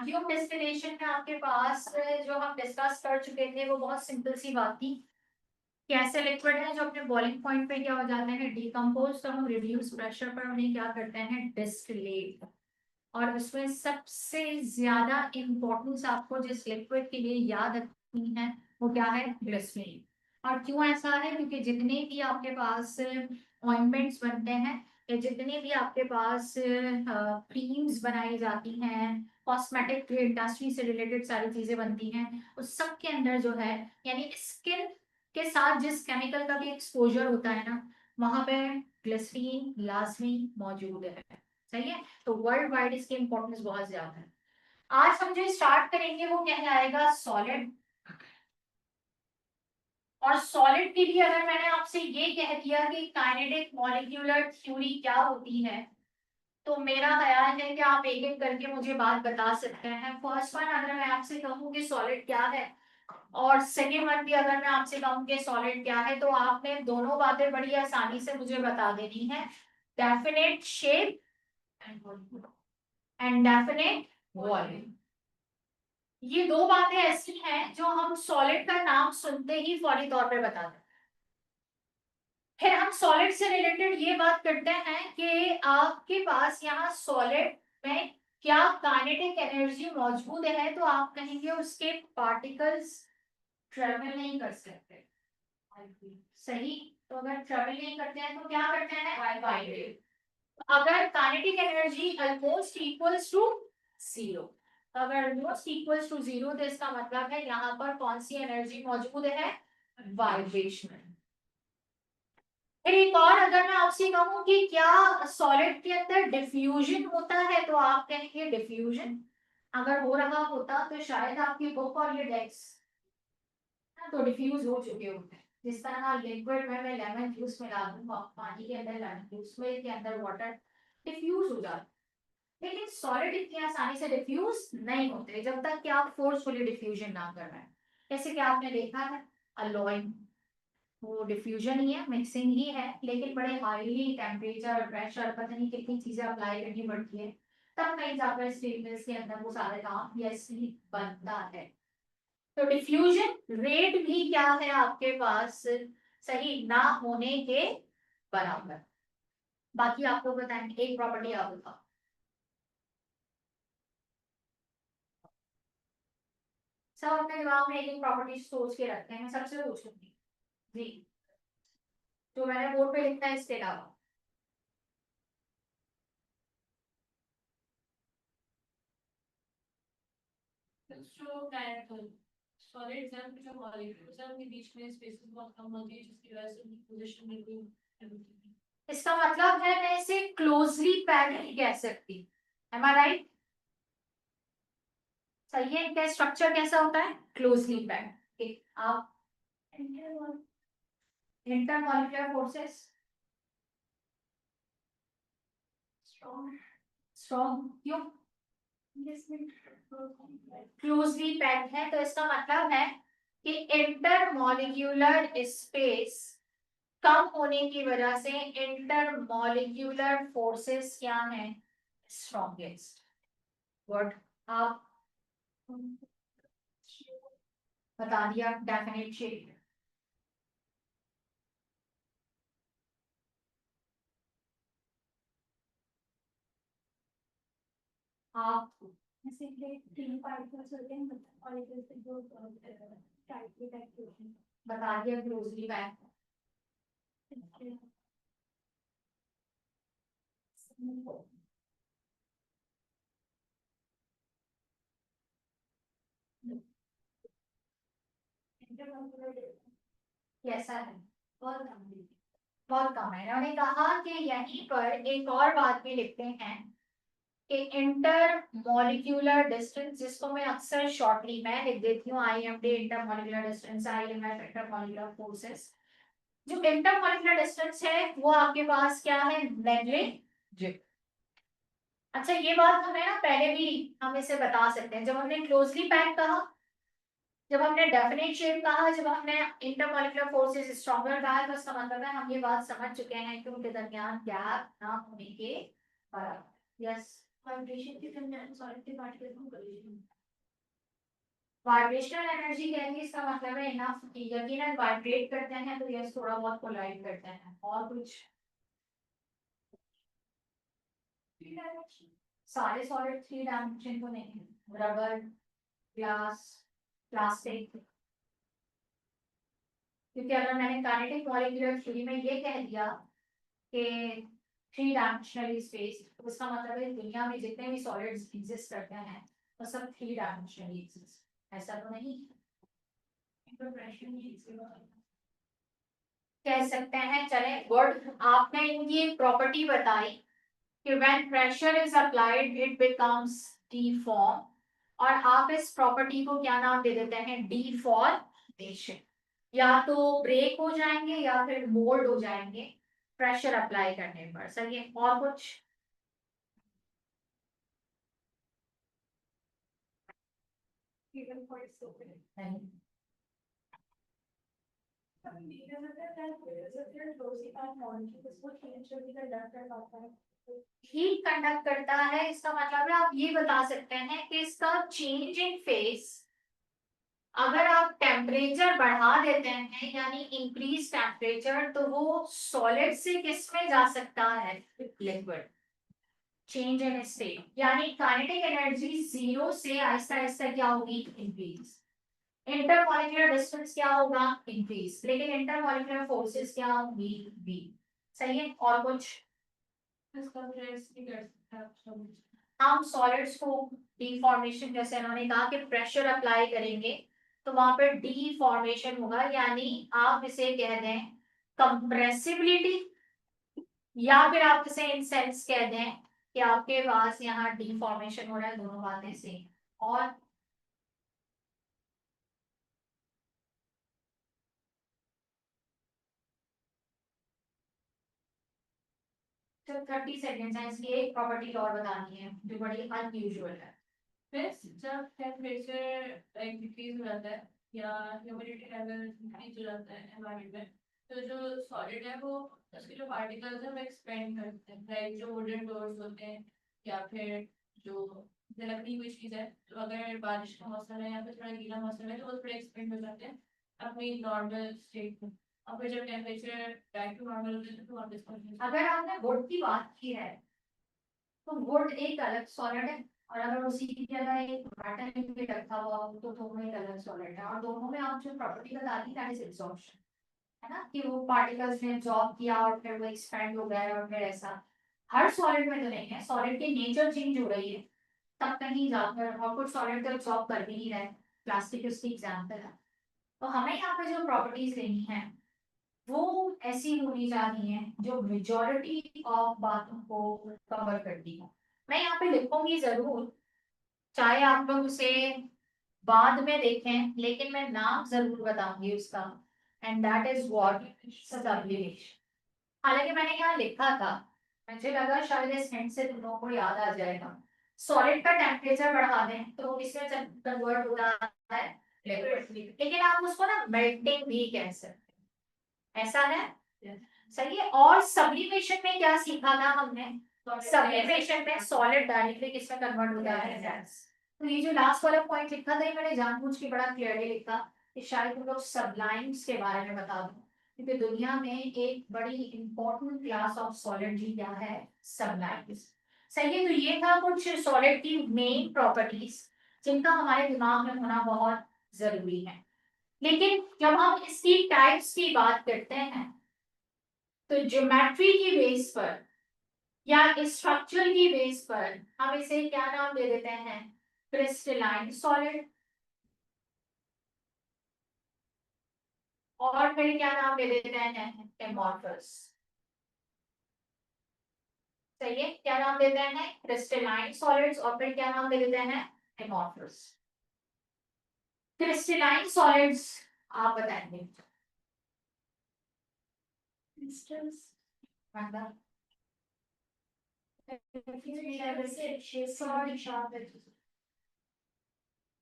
Vacuum distillation में आपके पास जो हम डिस्कस कर चुके थे वो बहुत सिंपल सी बात थी कि ऐसे लिक्विड है जो अपने बॉइलिंग पॉइंट पे क्या हो जाते हैं, डिकम्पोज, तो हम रिड्यूस प्रेशर पर उन्हें क्या करते हैं, डिस्टिलेट। और उसमें सबसे ज्यादा इंपॉर्टेंस आपको जिस लिक्विड के लिए याद रखनी है वो क्या है, ग्लिसरीन। और क्यों ऐसा है, क्योंकि जितने भी आपके पास ऑइंटमेंट्स बनते हैं या जितने भी आपके पास क्रीम्स बनाई जाती हैं, कॉस्मेटिक इंडस्ट्री से रिलेटेड सारी चीजें बनती हैं, उस सब के अंदर जो है, यानी स्किन के साथ जिस केमिकल का भी एक्सपोजर होता है ना, वहां पे ग्लिसरीन लाजमी मौजूद है। सही है। तो वर्ल्ड वाइड इसकी इंपॉर्टेंस बहुत ज्यादा है। आज हम जो स्टार्ट करेंगे वो कहलाएगा सॉलिड। और सॉलिड के लिए अगर मैंने आपसे ये कह दिया कि काइनेटिक मॉलिक्यूलर थ्योरी क्या होती है, तो मेरा ख्याल है कि आप एक एक करके मुझे बात बता सकते हैं। फर्स्ट वन अगर मैं आपसे कहूँ कि सॉलिड क्या है, और सेकेंड वन भी अगर मैं आपसे कहूँ कि सॉलिड क्या है, तो आपने दोनों बातें बड़ी आसानी से मुझे बता देनी है। Definite shape and definite volume. ये दो बातें ऐसी हैं जो हम सॉलिड का नाम सुनते ही फौरी तौर पे बता दें। फिर हम सॉलिड से रिलेटेड ये बात करते हैं कि आपके पास यहाँ सॉलिड में क्या काइनेटिक एनर्जी मौजूद है, तो आप कहेंगे उसके पार्टिकल्स ट्रेवल नहीं कर सकते। सही। तो अगर ट्रेवल नहीं करते हैं तो क्या करते हैं, वाइब्रेट। अगर kinetic energy almost equals to zero, अगर ऑलमोस्ट इक्वल्स टू जीरो, तो इसका मतलब है यहाँ पर कौन सी एनर्जी मौजूद है, वाइब्रेशन। फिर एक और अगर मैं आपसे कहूँ कि क्या सॉलिड के अंदर डिफ्यूजन होता है, तो आप कहेंगे डिफ्यूजन अगर हो रहा होता तो शायद आपकी बुक और ये डेस्क तो डिफ्यूज हो चुके होते हैं। जिस तरह लिक्विड में मैं लेमन जूस मिला दूंगा पानी के अंदर, लेमन जूस में के अंदर वाटर डिफ्यूज हो जाता है। लेकिन सॉलिड इतनी आसानी से डिफ्यूज नहीं होते जब तक कि आप फोर्सफुली डिफ्यूजन ना कर रहे हैं। जैसे कि आपने देखा है अलोइंग, वो डिफ्यूजन ही है, मिक्सिंग ही है, लेकिन बड़े हाईली टेम्परेचर प्रेशर पता नहीं कितनी चीजें अप्लाई करनी पड़ती है, तब कहीं जाकर स्टेनलेस के अंदर वो सारे काम या बनता है। तो डिफ्यूजन रेट भी क्या है आपके पास, सही ना होने के बराबर। बाकी आपको बताएंगे, एक प्रॉपर्टी आप बताओ। सब अपने दिमाग में एक एक प्रॉपर्टी सोच के रखते हैं, मैं सबसे पूछूंगी जी, जो मैंने बोर्ड पे लिखा है इसके अलावा। सॉलिड जंग जो मॉलिक्यूल्स हैं उनके बीच में स्पेसेस बहुत कम होती है, जिसकी वजह से उनकी पोजीशन बिल्कुल। इसका मतलब है मैं इसे क्लोजली पैक्ड नहीं कह सकती। एम आई राइट? सही है। इनका स्ट्रक्चर कैसा होता है, क्लोजली पैक्ड। आप इंटरमॉलिक्यूलर फोर्सेस स्ट्रॉन्ग, स्ट्रॉन्ग क्यों, क्लोजली पैक्ड है, तो इसका मतलब है कि इंटरमॉलिक्यूलर स्पेस कम होने की वजह से इंटरमॉलिक्यूलर फोर्सेस क्या है, स्ट्रॉन्गेस्ट। वर्ड आप बता दिया, डेफिनेट शेप। आप ऐसे तीन पार्टिकल्स होते हैं और एक जो टाइटली पैक्ड होते हैं, बता दिया क्लोजली पैक्ड। कैसा है, बहुत कम है। बहुत कम है। उन्होंने कहा कि यहीं पर एक और बात भी लिखते हैं कि इंटर मॉलिक्यूलर डिस्टेंस, जिसको मैं अक्सर शॉर्टली मैं लिख देती हूँ I am D, inter molecular distance, I am F inter molecular forces. जो इंटर मॉलिक्यूलर डिस्टेंस है वो आपके पास क्या है, नेग्लिजिबल। अच्छा ये बात हमें ना पहले भी हम इसे बता सकते हैं, जब हमने क्लोजली पैक कहा, जब हमने डेफिनेट शेप कहा, जब हमने इंटरमॉलिक्यूलर फोर्सेस स्ट्रॉन्गर कहा, तो इसका मतलब है हम ये बात समझ चुके हैं कि उनके दरमियान गैप ना होने के बराबर। यस। वाइब्रेशन के दरमियान सॉलिड के पार्टिकल को कोलिजन, वाइब्रेशनल एनर्जी कहेंगे इसका मतलब है इनफ कि यकीनन वाइब्रेट करते हैं तो यस थोड़ा बहुत कोलाइड करते हैं। और कुछ सारे सॉलिड 3 डायमेंशन तो नहीं, रबर, ग्लास, प्लास्टिक, क्योंकि अगर मैंने काइनेटिक मॉलिक्यूलर थ्योरी में ये कह दिया कि 3 डायमेंशनल स्पेस, तो इसका मतलब है दुनिया में जितने भी सॉलिड्स एग्जिस्ट करते हैं वो सब 3 डायमेंशनल एग्जिस्ट, ऐसा तो नहीं कह सकते हैं। चले गुड, आपने इनकी एक प्रॉपर्टी बताई कि when pressure is applied it becomes deform, और आप इस प्रॉपर्टी को क्या नाम दे देते हैं, डिफॉर्मेशन। या तो ब्रेक हो जाएंगे या फिर मोल्ड हो जाएंगे प्रेशर अप्लाई करने पर। सही है, और कुछ नहीं। हीट कंडक्ट करता है, इसका मतलब है आप ये बता सकते हैं कि इसका चेंज इन फेस, अगर आप टेम्परेचर बढ़ा देते हैं यानी इंक्रीज टेम्परेचर, तो वो सॉलिड से किस में जा सकता है, लिक्विड। चेंज इन स्टेट यानी काइनेटिक एनर्जी जीरो से आहिस्ता आहिस्ता क्या होगी, इंक्रीज। इंटरमॉलिक्यूलर डिस्टेंस क्या होगा, इंक्रीज, लेकिन इंटरमॉलिक्यूलर फोर्सेस क्या होंगी, बी। सही है, और कुछ हम सॉलिड्स को डिफॉर्मेशन, जैसे उन्होंने कहा कि प्रेशर अप्लाई करेंगे तो वहां पर डिफॉर्मेशन होगा, यानी आप इसे कह दें कंप्रेसिबिलिटी, या फिर आप इसे इन सेंस कह दें कि आपके पास यहाँ डिफॉर्मेशन हो रहा है, दोनों बातें सेम। और तो 30 सेकेंड है, इसकी एक प्रॉपर्टी और बतानी है जो बड़ी अनयूजुअल है। फिर जब टेम्परेचर लाइक डिक्रीज हो जाता है या ह्यूमिडिटी लेवल इंक्रीज हो जाता है एनवायरनमेंट में, तो जो सॉलिड है वो उसके जो पार्टिकल्स हैं वो एक्सपेंड करते हैं, लाइक जो वुडन डोर्स होते हैं या फिर जो लकड़ी हुई चीज है, तो अगर बारिश का मौसम है या फिर थोड़ा गीला मौसम है तो वो थोड़े एक्सपेंड हो जाते हैं अपनी नॉर्मल स्टेट में, और फिर जब टेम्परेचर बैक टू नॉर्मल होता है तो वापस पहुंच जाते हैं। अगर आपने वुड की बात की है तो वुड एक अलग सॉलिड है, और अगर उसी की जगह एक मेटल भी रखा हुआ हो तो दोनों एक अलग सॉलिड है, और दोनों में आप जो प्रॉपर्टी बता दी दैट इज एब्जॉर्प्शन, है ना, कि वो पार्टिकल्स ने एब्जॉर्ब किया और फिर वो एक्सपेंड हो गया और फिर ऐसा। हर सॉलिड में तो नहीं है, सॉलिड की नेचर चेंज हो रही है तब कहीं जाकर, और कुछ सॉलिड तो एब्जॉर्ब कर भी नहीं रहे, प्लास्टिक उसकी एग्जाम्पल है। तो हमें यहाँ पे जो प्रॉपर्टीज लेनी है वो ऐसी होनी चाहिए जो मेजॉरिटी ऑफ बातों को कवर करती हो। मैं यहाँ पे लिखूंगी जरूर, चाहे आप लोग उसे बाद में देखें, लेकिन मैं नाम जरूर बताऊंगी उसका, and that is what, sublimation. हालांकि मैंने यहाँ लिखा था, मुझे लगा शायद इस हिंट से तुम लोगों को याद आ जाएगा। सॉलिड का टेम्परेचर बढ़ा दें तो किसमें कन्वर्ट हो रहा है, लिक्विड, लेकिन आप उसको ना मेल्टिंग भी कह सकते हैं, ऐसा है। सही है, और सब्लिमेशन में क्या सीखा था हमने, सब्लिमेशन में सॉलिड डायरेक्टली किसमें कन्वर्ट हो जाता है, गैस। तो ये जो लास्ट वाला पॉइंट लिखा था ये मैंने जानबूझ के बड़ा क्लियरली लिखा कि शायद तुम लोग सब्लाइम्स के बारे में बता दो, क्योंकि दुनिया में एक बड़ी इंपॉर्टेंट क्लास ऑफ सॉलिड भी क्या है, सब्लाइम्स। सही है, तो ये था कुछ सॉलिड की मेन प्रॉपर्टीज जिनका हमारे दिमाग में होना बहुत जरूरी है। लेकिन जब हम इसकी टाइप्स की बात करते हैं तो ज्योमेट्री की बेस पर या स्ट्रक्चर की बेस पर हम इसे क्या नाम दे देते हैं, क्रिस्टलाइन सॉलिड, और फिर क्या नाम दे देते हैं, एमॉर्फस। सही है, क्या नाम देते हैं, क्रिस्टलाइन सॉलिड्स, और फिर क्या नाम दे देते हैं, एमॉर्फस। क्रिस्टलाइन सॉलिड्स आप बताएंगे, क्रिस्टल्स मतलब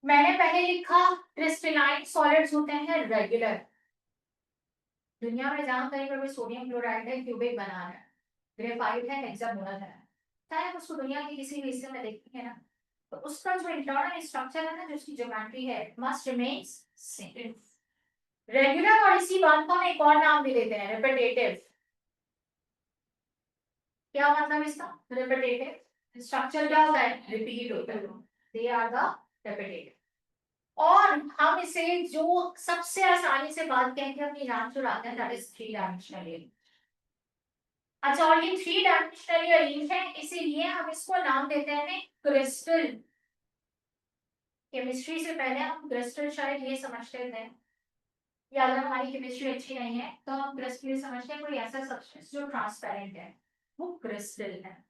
मैंने पहले लिखा क्रिस्टलाइन सॉलिड्स होते हैं रेगुलर, दुनिया में जहां कहीं पर भी सोडियम क्लोराइड है क्यूबिक बना रहा है, ग्रेफाइट है, हेक्सागोनल है। चाहे आप उसको दुनिया के किसी भी हिस्से में देखेंगे ना, तो उसका जो इंटरनल स्ट्रक्चर है ना, जो उसकी ज्योमेट्री है, मस्ट रिमेन्स सेम। रेगुलर और इसी बात को हम एक और नाम भी देते हैं, रिपीटेटिव। क्या मतलब इसका? रिपीटेटिव स्ट्रक्चर क्या होता है? रिपीट होता है। They are the repetitive. और हम इसे जो सबसे आसानी से बात कह के अपनी जान चुराते हैं, दैट इज थ्री डायमेंशनल। अच्छा, और ये थ्री डायमेंशनली अरेंज है, इसीलिए हम इसको नाम देते हैं क्रिस्टल। केमिस्ट्री से पहले हम क्रिस्टल शायद ये समझते थे, या अगर हमारी केमिस्ट्री अच्छी नहीं है तो हम क्रिस्टल समझते हैं कोई ऐसा सब्सटेंस जो ट्रांसपेरेंट है, वो क्रिस्टल है।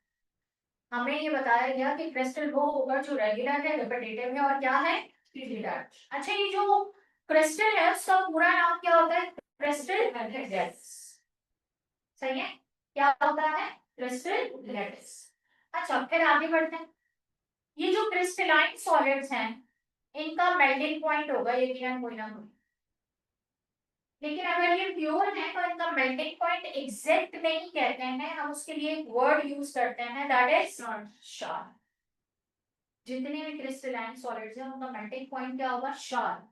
हमें ये बताया गया कि क्रिस्टल वो होगा जो रेगुलर है, रिपीटेटिव है और क्या है? Three dimensional. अच्छा, ये जो क्रिस्टल है उसका पूरा नाम क्या होता है? Crystal lattice. सही है, क्या होता है? Crystal lattice. अच्छा, फिर आगे बढ़ते हैं। ये जो क्रिस्टलाइन सॉलिड्स हैं, इनका मेल्टिंग पॉइंट होगा यकीनन कोई ना कोई, लेकिन अगर ये प्योर है तो इनका मेल्टिंग पॉइंट एग्जैक्ट नहीं कहते हैं, हम उसके लिए एक वर्ड यूज करते हैं, दैट इज शार्प। जितने भी क्रिस्टलाइन सॉलिड्स हैं उनका मेल्टिंग पॉइंट क्या होगा? शार्प।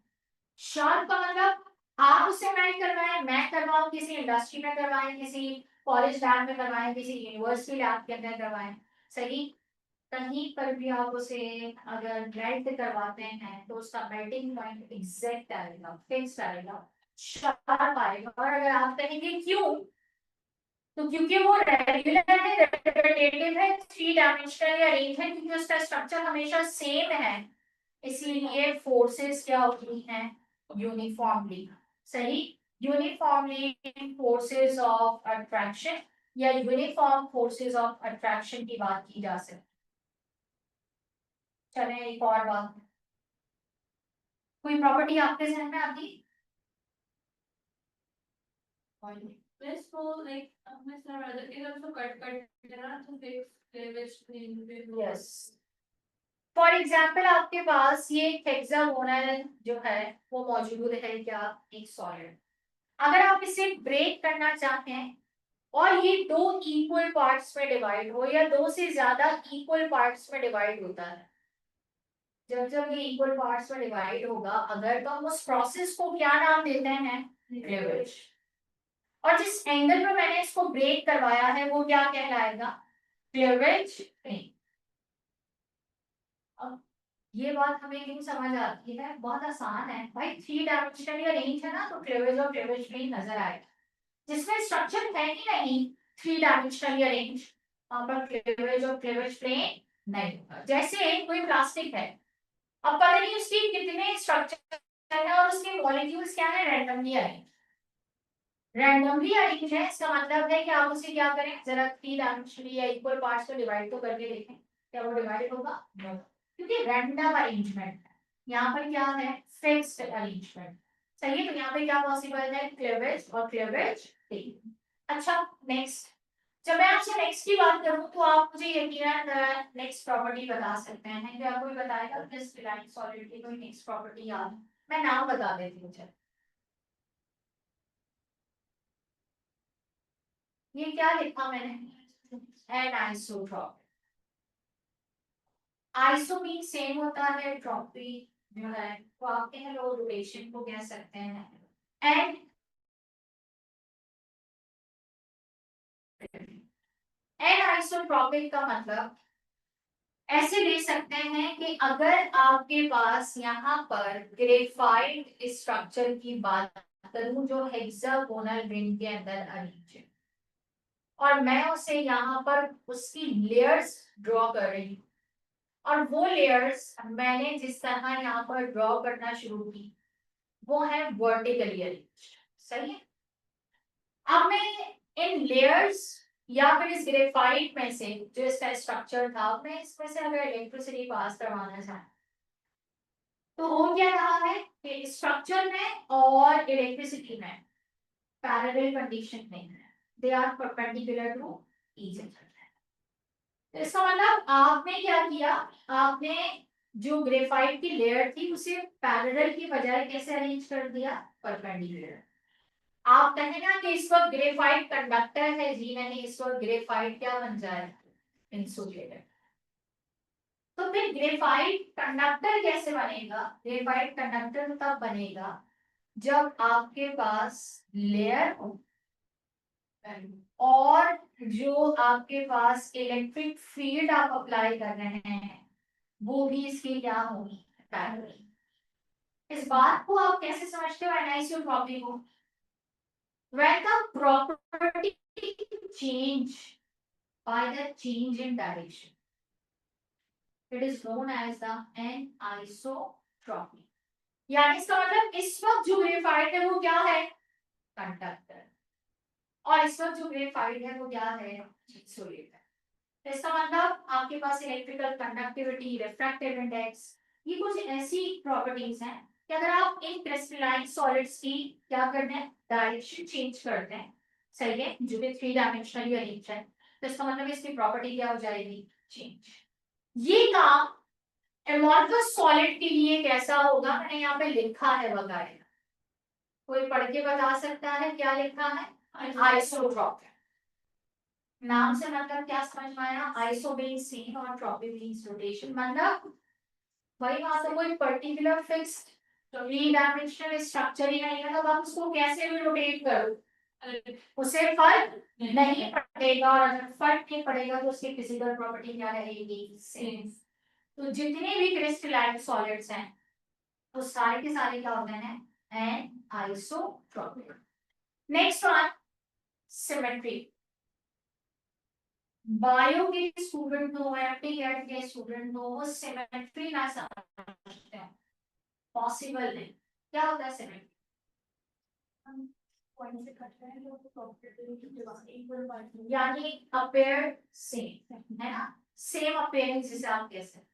शार्प का मतलब आप उससे मेल्ट करवाएं, मैं करवाऊं, किसी इंडस्ट्री में करवाएं, किसी कॉलेज लैब में करवाएं, किसी यूनिवर्सिटी लैब के अंदर करवाएं, सही, कहीं पर भी आप उसे अगर मेल्ट करवाते हैं तो उसका मेल्टिंग पॉइंट एग्जैक्ट आएगा, फिक्स आएगा, शार्प आएगा। और अगर आप कहेंगे क्यों, तो क्योंकि वो रेगुलर है, रिपीटेटिव है, थ्री डायमेंशनल अरेंज है, क्योंकि उसका स्ट्रक्चर हमेशा सेम है, इसीलिए फोर्सेस क्या होती हैं? यूनिफॉर्मली। सही, यूनिफॉर्मली फोर्सेस ऑफ अट्रैक्शन या यूनिफॉर्म फोर्सेस ऑफ अट्रैक्शन की बात की जा सकती। चलें एक और बात, कोई प्रॉपर्टी आपके जहन में आती? This whole like Mr. Radha is also cut to fix which yes, for example आपके पास ये हेक्सागोनल जो है वो मौजूद है, क्या? एक सॉलिड। अगर आप इसे ब्रेक करना चाहते हैं और ये दो इक्वल पार्ट्स में डिवाइड हो या दो से ज्यादा इक्वल पार्ट्स में डिवाइड होता है, जब जब ये इक्वल पार्ट्स में डिवाइड होगा अगर, तो हम उस प्रोसेस को क्या नाम देते हैं? क्लीवेज। और जिस एंगल पर मैंने इसको ब्रेक करवाया है वो क्या कहलाएगा? क्लीवेज। अब ये बात हमें क्यों समझ आती है? बहुत आसान है भाई, थ्री डायमेंशनल या रेंज है ना, तो क्लीवेज और क्लीवेज प्लेन नजर आएगा। जिसमें स्ट्रक्चर है ही नहीं थ्री डायमेंशनल या रेंज, वहां पर क्लीवेज और क्लीवेज प्लेन नहीं होगा। जैसे कोई प्लास्टिक है, अब पता नहीं उसकी कितने स्ट्रक्चर है और उसके मॉलिक्यूल्स क्या है, रैंडमली अरेंज। रैंडमली अरेंज है, इसका मतलब है कि आप उसे क्या करें, जरा थ्री डायमेंशनली या इक्वल पार्ट्स में डिवाइड तो करके देखें, क्या वो डिवाइड होगा? No. क्योंकि रैंडम अरेंजमेंट है, यहाँ पर क्या है? Fixed arrangement. सही है, तो यहाँ पे क्या पॉसिबल है? क्लीवेज और क्लीवेज प्लेन। अच्छा, नेक्स्ट, जब मैं आपसे नेक्स्ट की बात करूं तो आप मुझे यकीनन नेक्स्ट प्रॉपर्टी बता सकते हैं, क्या कोई बताएगा क्रिस्टलाइन सॉलिड की कोई नेक्स्ट प्रॉपर्टी याद? मैं नाम बता देती हूँ। चल, ये क्या लिखा मैंने? An isotropic. Iso mean same होता है, ट्रॉपी जो है वो आपके हेलो रोटेशन को कह सकते हैं। एंड एन आइसोट्रॉपिक का मतलब ऐसे ले सकते हैं कि अगर आपके पास यहाँ पर ग्रेफाइट स्ट्रक्चर की बात करूं जो हेक्सागोनल रिंग के अंदर अरेंज है, और मैं उसे यहाँ पर उसकी लेयर्स ड्रॉ कर रही हूँ, और वो लेयर्स मैंने जिस तरह यहाँ पर ड्रॉ करना शुरू की वो है वर्टिकली अरेंज। सही है, अब मैं इन लेयर्स या फिर इस ग्रेफाइट में से जो इसका स्ट्रक्चर था, मैं इसमें से अगर इलेक्ट्रिसिटी पास करवाना चाहूँ तो हो क्या रहा है कि स्ट्रक्चर में और इलेक्ट्रिसिटी में पैरेलल कंडीशन नहीं है, they are perpendicular to each other. तो इसका मतलब आपने क्या किया, आपने जो ग्रेफाइट की लेयर थी उसे पैरेलल की बजाय कैसे अरेंज कर दिया? परपेंडिकुलर। आप कहें ना कि इस वक्त ग्रेफाइट कंडक्टर है, जी नहीं, इस वक्त ग्रेफाइट क्या बन जाए? इंसुलेटेड। तो फिर ग्रेफाइट कंडक्टर कैसे बनेगा? ग्रेफाइट कंडक्टर तब बनेगा जब आपके पास लेयर हो और जो आपके पास इलेक्ट्रिक फील्ड आप अप्लाई कर रहे हैं वो भी इसके क्या होगी, पैरेलल। इस बात को आप कैसे समझते हो एनाइसोट्रॉपी को? when the property change by the change in direction, it is known as the anisotropy। यानी इसका मतलब इस वक्त जो ग्रेफाइट है वो क्या है, कंडक्टर, और इस वक्त जो ग्रेफाइट है वो क्या है, इंसुलेटर। तो इसका मतलब आपके पास इलेक्ट्रिकल कंडक्टिविटी, रिफ्रैक्टिव इंडेक्स, ये कुछ ऐसी प्रॉपर्टीज हैं कि अगर आप इन क्रिस्टलाइन सॉलिड्स की क्या करते हैं, डायरेक्शन चेंज करते हैं, सही है, जो कि 3 डायमेंशनली अरेंज है, तो इसका मतलब इसकी प्रॉपर्टी क्या हो जाएगी, चेंज। ये काम एमोर्फस सॉलिड के लिए कैसा होगा, मैंने यहाँ पे लिखा है वगैरह, कोई पढ़ के बता सकता है क्या लिखा है, आइसोट्रोपिक। नाम से मतलब क्या समझ में आया, आइसो मींस सीन और ट्रॉपी मींस रोटेशन, मतलब भाई वहां से कोई पर्टिकुलर फिक्स्ड 3 डायमेंशनल स्ट्रक्चर ही नहीं है, तो आप उसको कैसे भी रोटेट करो उसे फर्क नहीं पड़ेगा, और अगर फर्क नहीं पड़ेगा तो उसकी फिजिकल प्रॉपर्टी क्या रहेगी, सेम। तो जितने भी क्रिस्टलाइन सॉलिड्स हैं वो सारे के सारे क्या होते हैं, anisotropic. Next one, symmetry. Bio के स्टूडेंट हो, एमटीएड के स्टूडेंट हो, वो सिमेट्री ना समझते हैं, पॉसिबल नहीं। क्या होता है सिमेट्री? यानी अपेयर सेम, है ना, सेम अपेयरेंस जिसे आप कह सकते हैं।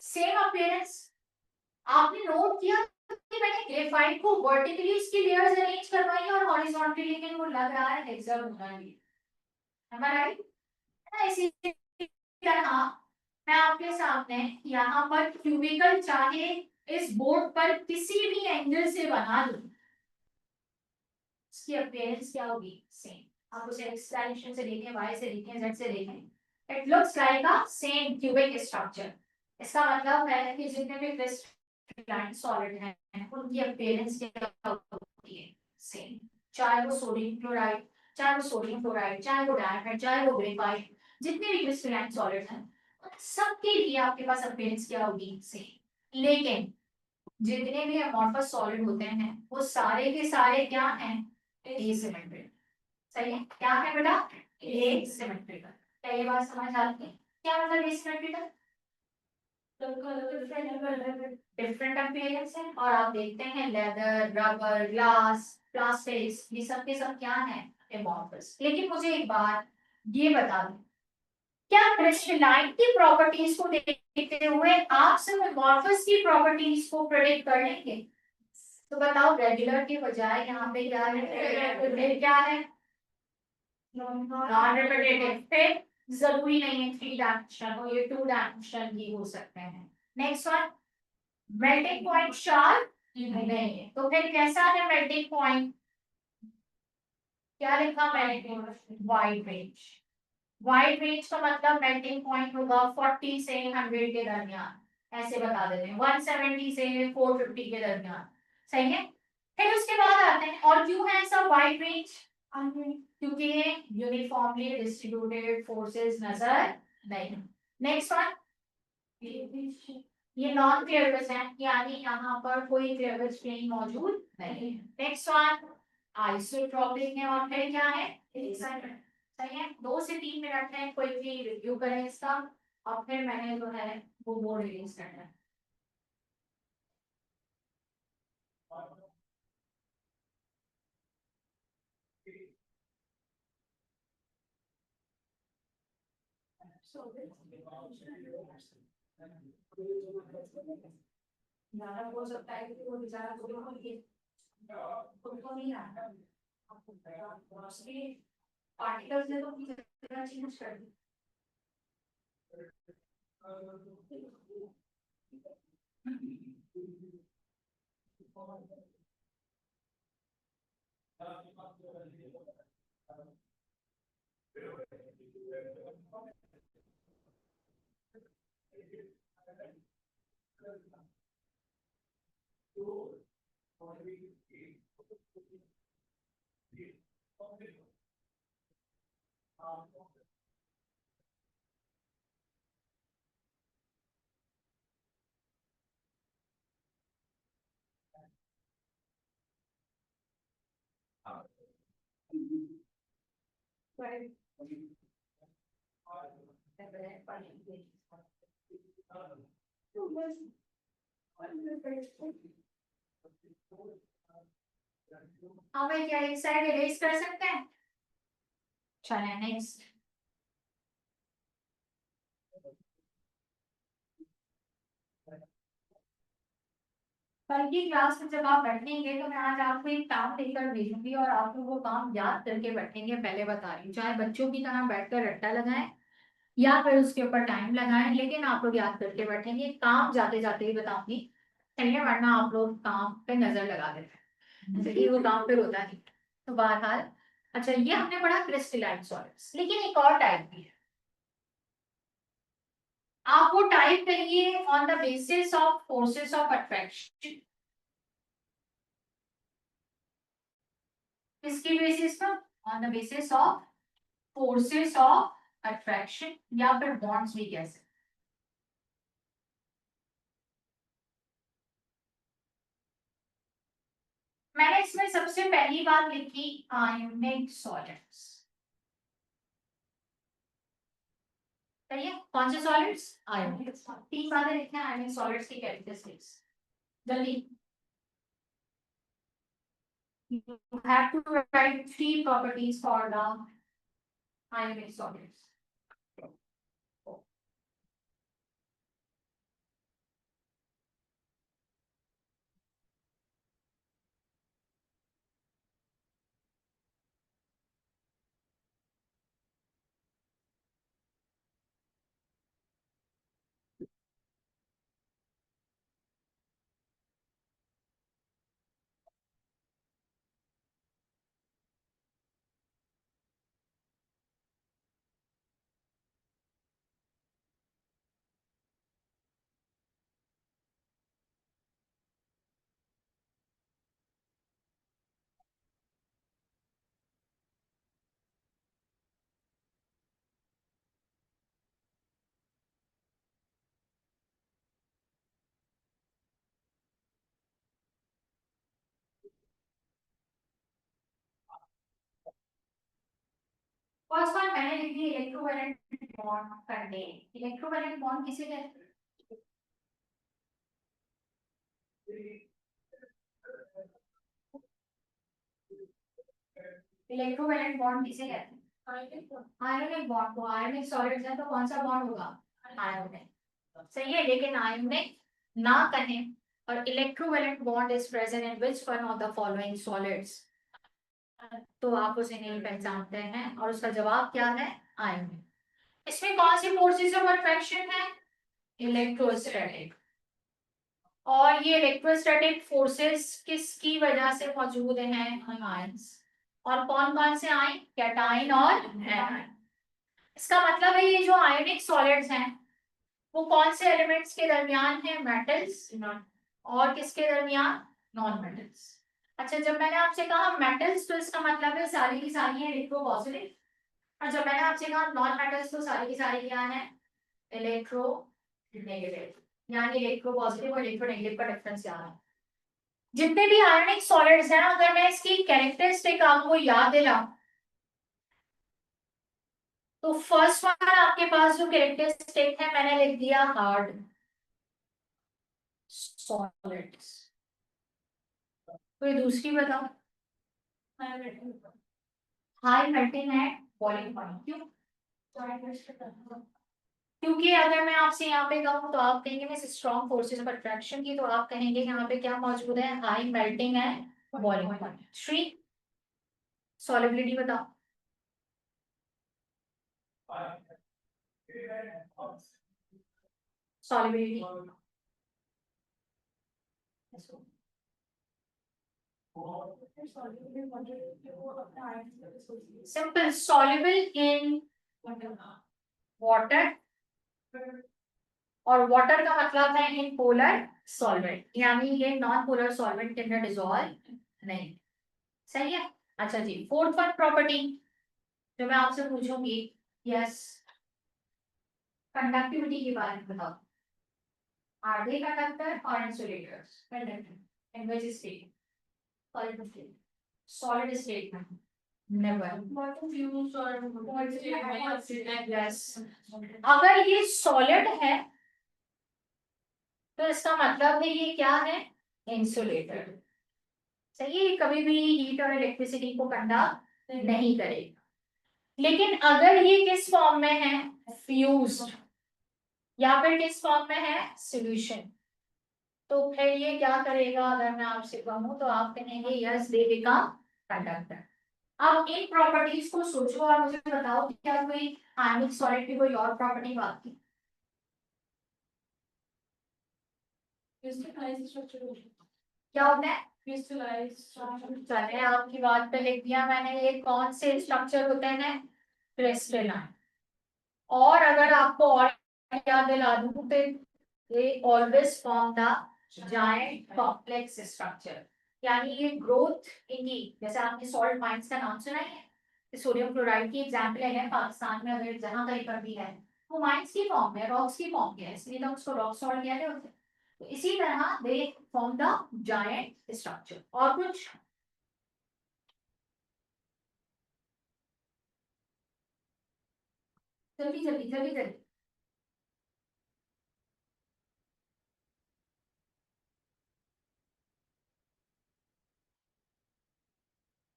सेम अपेयरेंस आपने नोट किया कि मैंने ग्रेफाइट को वर्टिकली उसकी लेयर्स अरेंज करवाई और हॉरिजॉन्टली, लेकिन वो लग रहा है हेक्सागोनल, am I right? इसी तरह मैं आपके सामने यहाँ पर क्यूबिकल चाहे इस बोर्ड पर किसी भी एंगल से बना दूं, उसकी अपीयरेंस क्या होगी, सेम। आप उसे एक्स डायरेक्शन से देखें, वाई से देखें, जेड से देखें, it looks like a same cubic structure. इसका मतलब है कि जितने भी क्रिस्टलाइन सॉलिड हैं उनकी अपीयरेंस क्या होती है, सेम। चाहे वो सोडियम क्लोराइड, चाहे वो सोडियम क्लोराइड, चाहे वो डायमंड, चाहे वो ग्रेफाइट, जितने भी क्रिस्टलाइन सॉलिड हैं सबके लिए आपके पास अपीयरेंस क्या होगी, सेम। लेकिन जितने भी अमॉर्फस सॉलिड होते हैं वो सारे के सारे क्या हैं, एसिमेट्रिक। सही है, क्या है बेटा, एसिमेट्रिकल। क्या ये बात समझ आती है, क्या मतलब एसिमेट्रिकल? डिफरेंट अपीयरेंस है, और आप देखते हैं लेदर, रबर, ग्लास, प्लास्टिक्स, ये सब के सब क्या है, एमॉर्फस। लेकिन मुझे एक बात ये बता दो, क्या क्रिस्टलाइन की प्रॉपर्टीज को देखते हुए आप सब एमॉर्फस की प्रॉपर्टीज को प्रेडिक्ट कर लेंगे? तो बताओ, रेगुलर के बजाय यहाँ पे क्या है, क्या है, नॉन रिपीटेटिव। फिर जरूरी नहीं है 3 डायमेंशनल हो, ये 2 डायमेंशनल भी हो सकते हैं। Next one, melting point sharp नहीं है, तो फिर कैसा है मेल्टिंग पॉइंट, क्या लिखा, melting wide range. Wide range का मतलब मेल्टिंग पॉइंट होगा 40 से 100 के दरमियान, ऐसे बता देते हैं, 170 से 450 के दरमियान, सही है। फिर उसके बाद आते हैं, और क्यों है ऐसा वाइड रेंज, क्योंकि ये यूनिफॉर्मली डिस्ट्रीब्यूटेड फोर्सेस नजर नहीं। नेक्स्ट वन, ये नॉन क्लेवियस है, यानी यहाँ पर कोई क्लेवियस प्लेन मौजूद नहीं है। नेक्स्ट वन, आइसोट्रोपिक है, और फिर क्या है, सही है। 2 से 3 मिनट है, कोई भी रिव्यू करें इसका, और फिर मैंने जो है वो बोर्ड रिलीज करना है। ज्यादा हो सकता है कि वो बेचारा खुद को नहीं आता, पार्टिकल्स ने तो चेंज कर दी। हमें क्या एक साइड इरेज कर सकते हैं? चले नेक्स्ट। कल की क्लास में जब आप बैठेंगे तो मैं आज आपको एक काम देकर भेजूंगी और आप लोग वो काम याद करके बैठेंगे, पहले बता रही हूँ। चाहे बच्चों की तरह बैठकर रट्टा लगाएं या फिर उसके ऊपर टाइम लगाएं, लेकिन आप लोग याद करके बैठेंगे। काम जाते जाते ही बताऊंगी, चलिए, वरना आप लोग काम पे नजर लगा देते हैं, चलिए वो काम फिर होता नहीं। तो बहरहाल, अच्छा ये हमने पढ़ा क्रिस्टलाइन सॉलिड्स, लेकिन एक और टाइप भी है। आप वो टाइप करिए on the basis of forces of attraction. किसकी बेसिस पर? On the basis of forces of attraction, या फिर बॉन्ड्स भी कह सकते। मैंने इसमें सबसे पहली बात लिखी आयोनिक सॉलिड्स। सही है, कौन से सॉलिड्स? आयोनिक। तीन बातें लिखते हैं आयोनिक सॉलिड्स की कैरेक्टरिस्टिक्स, जल्दी। You have to write three properties for the ionic solids. First one मैंने लिख दी electrovalent bond content. Electrovalent bond किसे कहते हैं? इलेक्ट्रोवैलेंट बॉन्ड किसे कहते हैं? आयोनिक बॉन्ड को। आयोनिक सॉलिड्स है तो कौन सा बॉन्ड होगा? आयोनिक। सही है, लेकिन आयोनिक ना कहें और electrovalent bond is present in which one of the following solids, तो आप उसे नहीं पहचानते हैं, और उसका जवाब क्या है? आयोनिक। इसमें कौन सी फोर्सेस ऑफ अट्रैक्शन है? इलेक्ट्रोस्टैटिक। और ये इलेक्ट्रोस्टैटिक फोर्सेस किसकी वजह से मौजूद हैं? आयंस। और कौन कौन से आयन? कैटाइन और एनाइन। इसका मतलब है ये जो आयोनिक सॉलिड्स हैं वो कौन से एलिमेंट्स के दरमियान है? मेटल्स। और किसके दरमियान? Non metals. अच्छा, जब मैंने आपसे कहा मेटल्स तो इसका मतलब है सारी की सारी है इलेक्ट्रो पॉजिटिव, और जब मैंने आपसे कहा नॉन मेटल्स तो सारी की सारी क्या है? Electro negative. यानी इलेक्ट्रो पॉजिटिव और इलेक्ट्रो नेगेटिव का डिफरेंस क्या है? जितने भी आयोनिक सॉलिड्स हैं, अगर मैं इसकी कैरेक्टरिस्टिक आपको याद दिलाऊं तो फर्स्ट वन आपके पास जो कैरेक्टरिस्टिक है मैंने लिख दिया हार्ड सॉलिड्स। कोई दूसरी बताओ? हाई मेल्टिंग है, बॉइलिंग पॉइंट। क्यों? क्योंकि अगर मैं आपसे यहाँ पे कहूँ तो आप कहेंगे मैं स्ट्रॉन्ग फोर्सेस ऑफ अट्रैक्शन की, तो आप कहेंगे यहाँ पे क्या मौजूद है? हाई मेल्टिंग है, बॉइलिंग पॉइंट। थ्री, सॉलिबिलिटी बताओ। Solubility simple, soluble in water, और वाटर का मतलब है इन पोलर सॉल्वेंट, यानी ये नॉन पोलर सॉल्वेंट के अंदर डिसॉल्व नहीं। सही है। अच्छा जी, फोर्थ वन प्रॉपर्टी जो मैं आपसे पूछूंगी, यस, कंडक्टिविटी के बारे में बताओ। आर दे कंडक्टर और insulators? Conductor in which state? Solid state. Solid state में नेवर। Fused or यस, अगर ये सॉलिड है तो इसका मतलब है ये क्या है, इंसुलेटर। सही है, कभी भी हीट और इलेक्ट्रिसिटी को कंडक्ट नहीं करेगा। लेकिन अगर ये किस फॉर्म में है, फ्यूज्ड, या फिर किस फॉर्म में है, सॉल्यूशन, तो फिर ये क्या करेगा, अगर मैं आपसे कहूँ तो आप कहेंगे यस दे बिकम कंडक्टर। अब इन प्रॉपर्टीज को सोचो और मुझे बताओ कि क्या कोई आयनिक सॉलिड की कोई और प्रॉपर्टी बाकी? crystallized structure. क्या होता है? Crystallized structure. चले, आपकी बात पे लिख दिया मैंने, ये कौन से स्ट्रक्चर होते हैं, क्रिस्टलाइन। और अगर आपको और याद दिला दूं तो they always form the giant complex structure, यानी ये ग्रोथ इनकी, जैसे आपने सॉल्ट माइंस का नाम सुना है, सोडियम क्लोराइड की एग्जांपल है पाकिस्तान में, अगर जहां कहीं पर भी है वो माइंस की फॉर्म में, रॉक्स की फॉर्म में है, इसलिए तो उसको रॉक सॉल्ट कहते हैं। तो इसी तरह they form the giant structure. और कुछ? जल्दी जल्दी जल्दी जल्दी।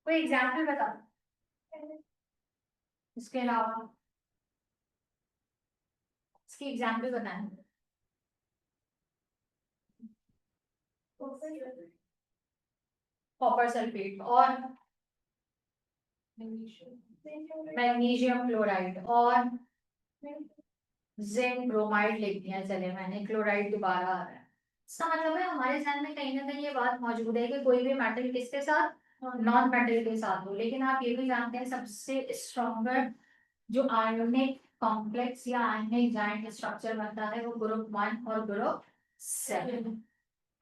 कोई एग्जांपल बता, इसके अलावा इसकी एग्जांपल बताएं। कॉपर सल्फेट और मैग्नीशियम क्लोराइड और जिंक ब्रोमाइड लिख दिया, चले मैंने, क्लोराइड दोबारा आ रहा है। इसका मतलब है हमारे ध्यान में कहीं ना कहीं ये बात मौजूद है कि कोई भी मेटल किसके साथ, नॉन मेटल के साथ हो। लेकिन आप ये भी जानते हैं सबसे स्ट्रॉन्गर जो आयोनिक कॉम्प्लेक्स या आयोनिक जाइंट स्ट्रक्चर बनता है वो ग्रुप 1 और ग्रुप 7।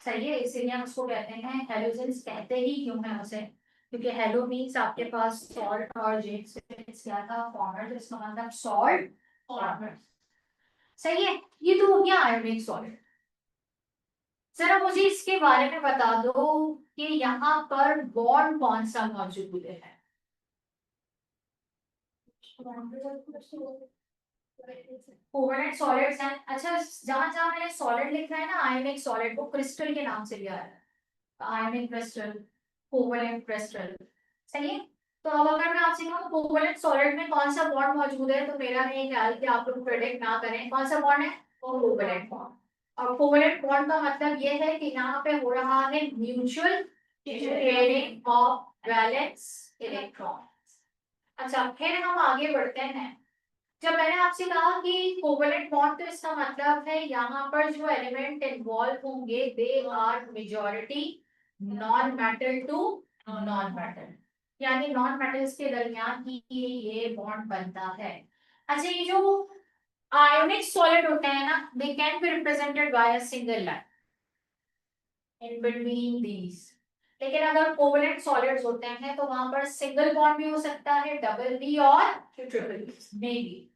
सही है, इसीलिए हम उसको कहते हैं हेलोजेंस। कहते ही क्यों है उसे, क्योंकि हेलो मीन्स आपके पास सॉल्ट और जिंक से क्या था, फॉर्मर, तो इसका मतलब सॉल्ट फॉर्मर। सही है, ये तो हो गया आयोनिक सॉल्ट। जरा मुझे इसके बारे में बता दो कि यहाँ पर बॉन्ड कौन सा मौजूद है। कोवलेंट सॉलिड्स हैं। अच्छा, जहां जहां मैंने सॉलिड लिखा है ना, आयोनिक सॉलिड, वो क्रिस्टल के नाम से लिया है, आयोनिक क्रिस्टल, कोवलेंट क्रिस्टल। सही है। तो अब अगर मैं आपसे कहूँ कोवलेंट सॉलिड में कौन सा बॉन्ड मौजूद है, तो मेरा नहीं ख्याल कि आप लोग प्रेडिक्ट ना करें कौन सा बॉन्ड है, कोवलेंट बॉन्ड। और कोवलेंट बॉन्ड का मतलब ये है कि यहाँ पे हो रहा है mutual sharing of valence electron. अच्छा, फिर हम आगे बढ़ते हैं। जब मैंने आपसे कहा कि कोवलेंट बॉन्ड, तो इसका मतलब है यहाँ पर जो एलिमेंट इन्वॉल्व होंगे they are majority non metal to non metal, यानी नॉन मेटल्स के दरमियान ही ये बॉन्ड बनता है। अच्छा, ये जो आयोनिक सॉलिड होते हैं ना, they can be represented by a single line in between these. लेकिन अगर कोवलेंट सॉलिड्स होते हैं तो वहां पर सिंगल बॉन्ड भी हो सकता है, डबल भी और ट्रिपल भी।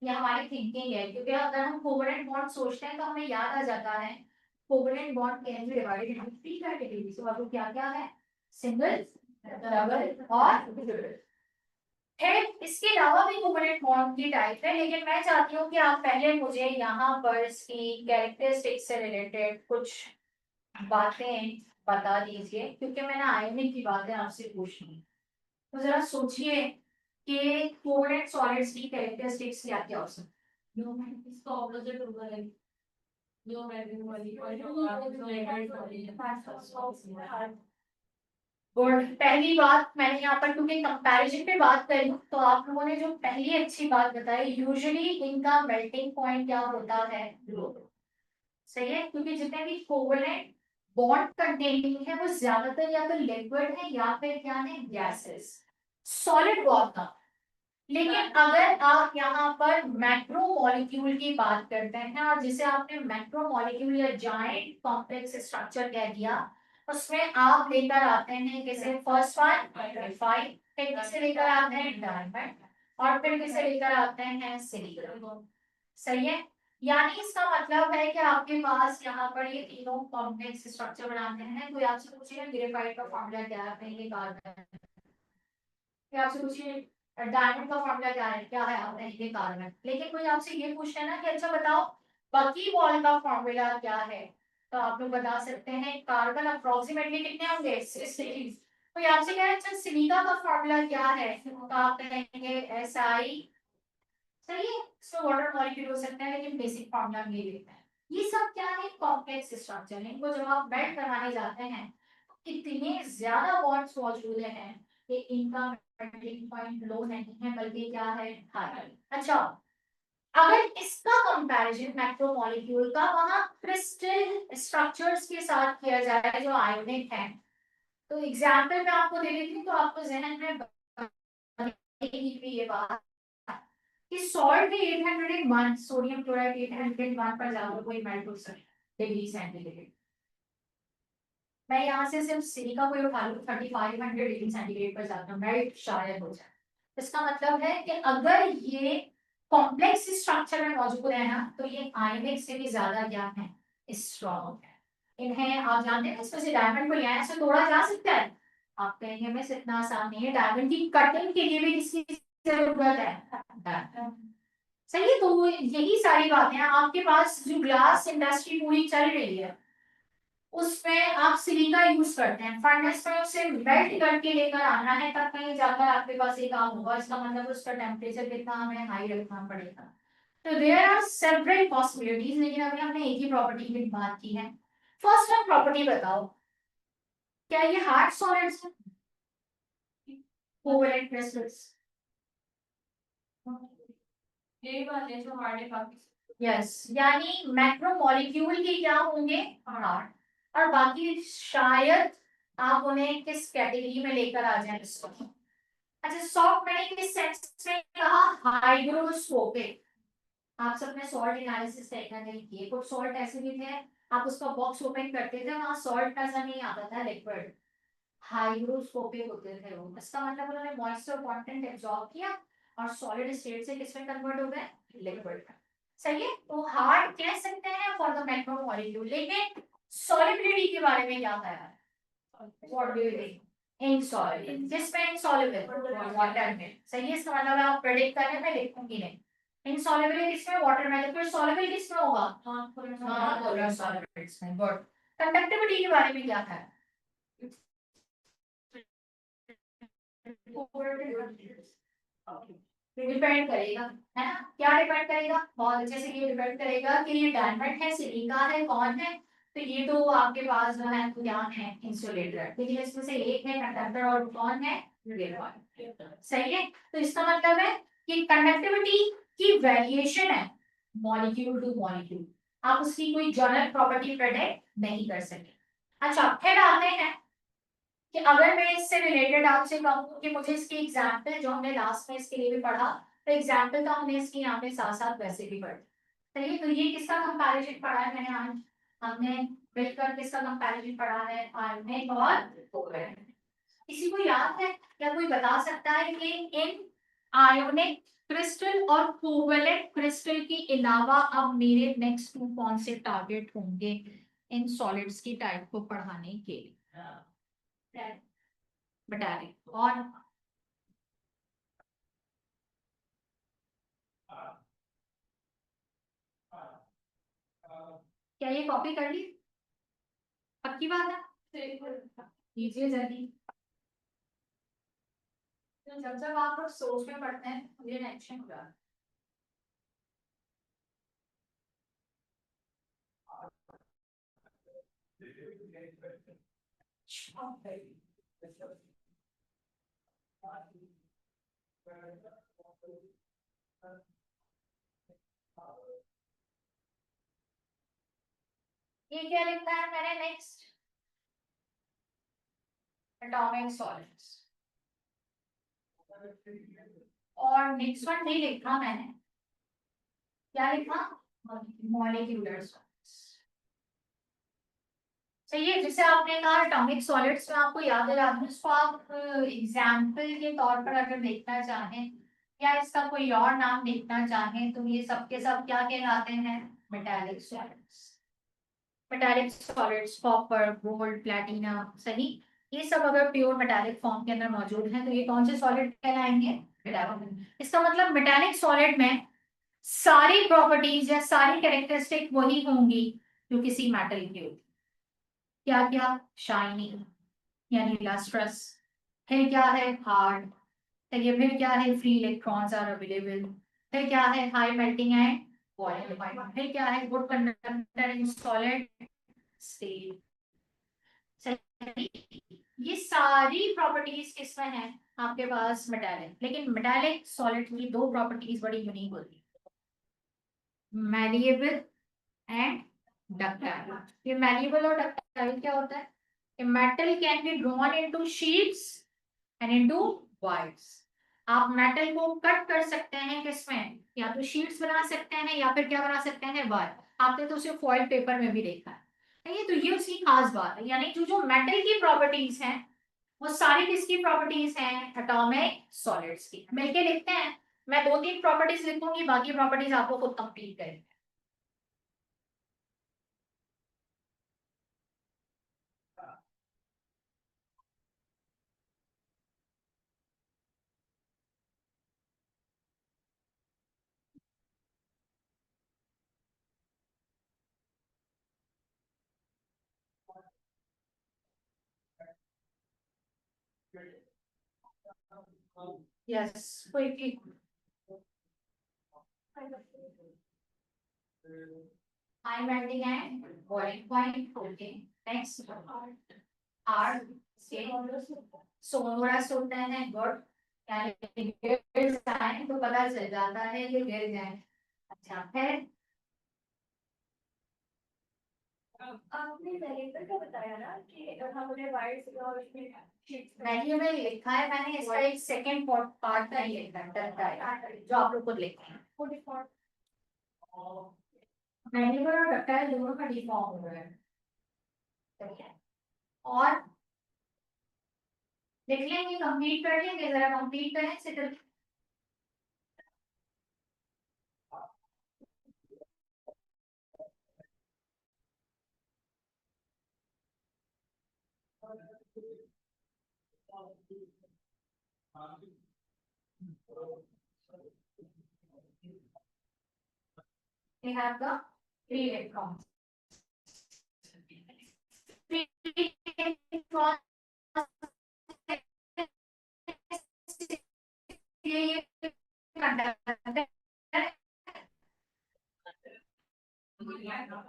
ये हमारी थिंकिंग है, क्योंकि अगर हम कोवलेंट बॉन्ड सोचते हैं तो हमें याद आ जाता है covalent bond can be divided into 3 categories. तो आपको क्या क्या है, सिंगल, डबल और ट्रिपल। फिर इसके अलावा भी कोवलेंट बॉन्ड की टाइप है, लेकिन मैं चाहती हूँ कि आप पहले मुझे यहाँ पर इसकी कैरेक्टरिस्टिक्स से रिलेटेड कुछ बातें बता दीजिए, क्योंकि मैंने आयोनिक की बातें आपसे पूछनी है। तो जरा सोचिए कि कोवलेंट सॉलिड्स की कैरेक्टरिस्टिक्स क्या क्या हो सकती है। इसका ऑपोजिट होगा, लाइक जो मैग्नेट वाली और जो लेटेड वाली है। गुड, पहली बात मैंने यहाँ पर क्योंकि कंपैरिजन पे बात करी, तो आप लोगों ने जो पहली अच्छी बात बताई, यूजुअली इनका मेल्टिंग पॉइंट क्या होता है, लो। सही है, क्योंकि जितने भी कोवलेंट बॉन्ड कंटेनिंग है वो ज्यादातर या तो लिक्विड है या फिर क्या है, गैसेस, सॉलिड बहुत कम। लेकिन अगर आप यहाँ पर मैक्रो मॉलिक्यूल की बात करते हैं, और जिसे आपने मैक्रो मॉलिक्यूल या जायंट कॉम्प्लेक्स स्ट्रक्चर कह दिया, उसमें आप लेकर आते हैं किसे, फर्स्ट वन ग्रेफाइट, फिर किसे लेकर आते हैं डायमंड, और फिर किसे लेकर आते हैं सिलिकॉन। सही है, यानी इसका मतलब है कि आपके पास यहाँ पर ये तीनों कॉम्प्लेक्स स्ट्रक्चर बनाते हैं। कोई आपसे पूछेगा ग्रेफाइट का फॉर्मूला क्या है, पहले कार्बन, फिर आपसे पूछिए डायमंड का फॉर्मूला क्या है, आप कहेंगे कार्बन। लेकिन कोई आपसे ये पूछ रहा है ना कि अच्छा बताओ बकी बॉल का फॉर्मूला क्या है, तो आप लोग बता सकते हैं कार्बन अप्रोक्सीमेटली कितने होंगे 6। कोई आपसे कहे अच्छा सिलिका का फॉर्मूला क्या है, तो आप कहेंगे SI। सही है, इसमें वाटर मॉलिक्यूल हो सकता है लेकिन बेसिक फॉर्मूला हम ये लेते हैं। ये सब क्या है, कॉम्प्लेक्स स्ट्रक्चर है। इनको जब आप मेल्ट कराने जाते हैं तो इतने ज्यादा बॉन्ड्स मौजूद हैं कि इनका मेल्टिंग पॉइंट लो नहीं है बल्कि क्या है, हाई। अच्छा, अगर इसका कंपैरिजन मैक्रोमोलेक्यूल का वहां क्रिस्टल स्ट्रक्चर्स के साथ किया जाए जो आयोनिक है, तो एग्जांपल मैं आपको दे देती हूँ तो आपको जहन में बनेगी ये बात कि सॉल्ट में 801, सोडियम क्लोराइड 801 पर जाकर कोई मेल्ट हो सकता है डिग्री सेंटीग्रेड। मैं यहाँ से सिर्फ सिलिका को उठा लूँ 3500 डिग्री सेंटीग्रेड पर जाकर मेल्ट शायद हो जाए। इसका मतलब है कि अगर ये कॉम्प्लेक्स स्ट्रक्चर में मौजूद है ना, तो ये आयनिक से भी ज्यादा क्या है, स्ट्रॉन्ग है। इन्हें आप जानते हैं इसमें से डायमंड को यहाँ से तोड़ा जा सकता है, आप कहेंगे मैं इतना आसान नहीं है, डायमंड की कटिंग के लिए भी किसकी जरूरत है। सही है, तो यही सारी बातें हैं। आपके पास जो ग्लास इंडस्ट्री पूरी चल रही है उसमें आप सिलिका यूज करते हैं, फर्नेस में उसे मेल्ट करके लेकर आना है, तब कहीं जाकर आपके पास ये काम होगा। इसका मतलब उसका टेम्परेचर कितना हमें हाई रखना पड़ेगा। तो देयर आर सेवरल पॉसिबिलिटीज, लेकिन अभी हमने एक ही प्रॉपर्टी की बात की है। फर्स्ट वन प्रॉपर्टी बताओ, क्या ये हार्ड सॉलिड्स है, कोवैलेंट क्रिस्टल्स? यही बात है जो हार्ड है बाकी यस, यानी मैक्रोमोलेक्यूल के क्या होंगे, हार्ड, और बाकी शायद आप उन्हें किस कैटेगरी में लेकर आ जाए इसको। अच्छा, सॉफ्ट मैंने किस सेंस में कहा, हाइग्रोस्कोपिक। आप सबने सॉल्ट एनालिसिस देखा नहीं किए, कुछ सॉल्ट ऐसे भी थे आप उसका बॉक्स ओपन करते थे वहां सॉल्ट नजर नहीं आता था, लिक्विड। हाइग्रोस्कोपिक होते थे वो, इसका मतलब उन्होंने मॉइस्चर कंटेंट एब्जॉर्ब किया और सॉलिड स्टेट से किसमें कन्वर्ट हो गए, लिक्विड में। सही है, तो हार्ड कह सकते हैं फॉर द मैक्रोमोलेक्यूल। लेकिन सॉलिबिलिटी के बारे में क्या ख्याल है, what do you think? Insoluble, जिसमें इनसॉल्युबल वाटर में। सही है, इसका मतलब आप प्रेडिक्ट करें, मैं लिखूंगी नहीं। इनसॉल्युबल है किसमें, वाटर में, तो फिर सॉल्युबल किसमें होगा, हाँ पोलर सॉलिड्स में। गुड। कंडक्टिविटी के बारे में क्या है, डिपेंड करेगा, है ना, क्या डिपेंड करेगा, बहुत अच्छे से ये डिपेंड करेगा कि ये डायमंड है, सिलिका है, कौन है। तो ये तो आपके पास जो है क्या है, इंसुलेटर, लेकिन इसमें से एक है कंडक्टर और कौन है, ग्रेफाइट। सही है, तो इसका मतलब है कि कंडक्टिविटी की वेरिएशन है मॉलिक्यूल टू मॉलिक्यूल, आप उसकी कोई जनरल प्रॉपर्टी प्रेडिक्ट नहीं कर सकते। अच्छा, फिर आते हैं कि अगर मैं इससे रिलेटेड आपसे कहूँ कि मुझे इसकी एग्जाम्पल, जो हमने लास्ट में इसके लिए भी पढ़ा, तो एग्जाम्पल तो हमने इसकी यहाँ पे साथ साथ वैसे भी पढ़ा। सही, तो ये किसका कंपैरिजन पढ़ा है मैंने आज, हमने मिलकर किसका कंपैरिजन पढ़ा है, आयनिक और कोवैलेंट। किसी को याद है या कोई बता सकता है कि इन आयोनिक क्रिस्टल और कोवैलेंट क्रिस्टल के अलावा अब मेरे नेक्स्ट टू कौन से टारगेट होंगे इन सॉलिड्स की टाइप को पढ़ाने के लिए, बता रहे और क्या ये कॉपी कर ली, पक्की बात है, कीजिए जल्दी। तो जब जब आप लोग सोच में पढ़ते हैं मुझे टेंशन हो जाता है। ये क्या लिखा है मैंने नेक्स्ट, एटॉमिक सॉलिड्स, और नेक्स्ट वन नहीं लिखा मैंने, क्या लिखा, मॉलिक्यूलर सॉलिड्स। चलिए, जैसे आपने कहा एटॉमिक सॉलिड्स में आपको याद है, उसको आप एग्जाम्पल के तौर पर अगर देखना चाहें या इसका कोई और नाम देखना चाहें तो ये सब के सब क्या कहलाते हैं? Metallic solids. Metallic solids copper, gold, platinum, सही। ये सब अगर प्योर मेटालिक फॉर्म के अंदर मौजूद हैं तो ये कौन से सॉलिड कहलाएंगे? मेटालिक। इसका मतलब मेटालिक सॉलिड में सारी प्रॉपर्टीज या सारी कैरेक्टरिस्टिक वही होंगी जो किसी मेटल की होती। क्या क्या? शाइनिंग यानी लस्ट्रस, फिर क्या है? हार्ड, चलिए फिर क्या है? फ्री इलेक्ट्रॉन्स आर अवेलेबल, फिर क्या है? High melting and boiling point, फिर क्या है? Good conductor in solid state, सही। ये सारी प्रॉपर्टीज किसमें है आपके पास? मेटालिक। लेकिन मेटालिक सॉलिड की दो प्रॉपर्टीज बड़ी यूनिक होती है, मैलिएबल एंड डक्टाइल। ये मैलिएबल और डक्टाइल क्या होता है? A metal can be drawn into sheets and into wires. आप मेटल को कट कर सकते हैं किसमें? या तो शीट्स बना सकते हैं या फिर क्या बना सकते हैं? वायर। आपने तो उसे फॉइल पेपर में भी देखा है। ये तो ये उसकी खास बात है, यानी जो जो मेटल की प्रॉपर्टीज हैं वो सारी किसकी प्रॉपर्टीज हैं? एटॉमिक सॉलिड्स की। मिलके लिखते हैं, मैं दो तीन प्रॉपर्टीज लिखूंगी, बाकी प्रॉपर्टीज आपको खुद कंप्लीट करें। Yes, quickly. High melting and boiling point, okay. Next, hard state, sonorous होता है, गुड, यानी गिर जाए तो पता चल जाता है ये गिर जाए। अच्छा, फिर आपने पहले पर क्या बताया ना कि हमने वाइट और उसमें शीट्स मैंने में लिखा है, मैंने इसका एक सेकंड पार्ट का ही लिखा है, डरता है, जो आप लोग खुद लिखते हैं। मैन्युअल और डक्टाइल दोनों का डिफॉर्म हो रहा है, ठीक है। और लिख लेंगे, कंप्लीट कर लेंगे, जरा कंप्लीट करें इसे जल्दी। We have the free electrons. Free electrons ये कंडक्टर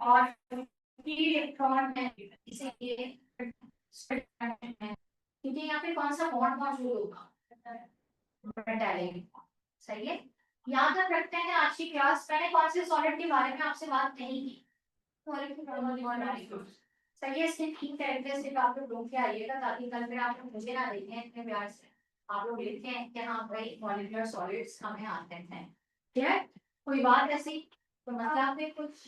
और फ्री इलेक्ट्रॉन है, इसीलिए क्योंकि यहाँ पे कौन सा बॉन्ड मौजूद होगा? मेटालिक, सही है। याद रखते हैं आज की क्लास मैंने कौन से सॉलिड के बारे में आपसे बात नहीं की? सही है, इसके तीन कैरेक्टरिस्टिक आप लोग ढूंढ के आइएगा ताकि कल फिर आप लोग मुझे ना देखें इतने प्यार से। आप लोग लिखते हैं कि हाँ भाई मॉलिक्यूलर सॉलिड्स हमें आते हैं, ठीक है। कोई बात ऐसी तो मतलब में कुछ?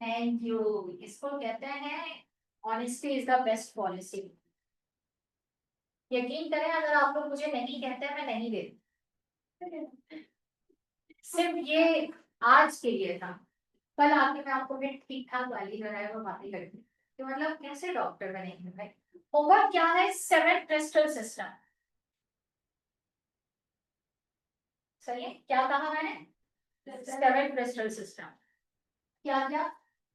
Thank you. इसको कहते हैं honesty is the best policy. यकीन करें, अगर आप लोग मुझे नहीं कहते मैं नहीं देती। सिर्फ ये आज के लिए था, कल आके मैं आपको फिर ठीक ठाक वाली जो है वो बातें करती तो मतलब कैसे डॉक्टर बनेंगे भाई। होमवर्क क्या है? 7 क्रिस्टल सिस्टम, सही है। क्या कहा मैंने? 7 क्रिस्टल सिस्टम। क्या क्या?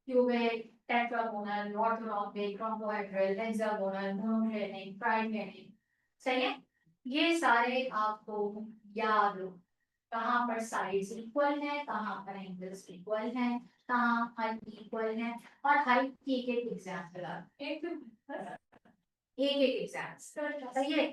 Cubic, tetragonal, orthorhombic, rhombohedral, hexagonal, monoclinic, triclinic, सही है। ये सारे आपको याद हो, कहाँ पर साइड्स इक्वल है, कहाँ पर एंगल्स इक्वल हैं, कहाँ हाइट इक्वल है, और हाइट की एक एक एग्जाम्पल एक एक एग्जाम्पल, सही है।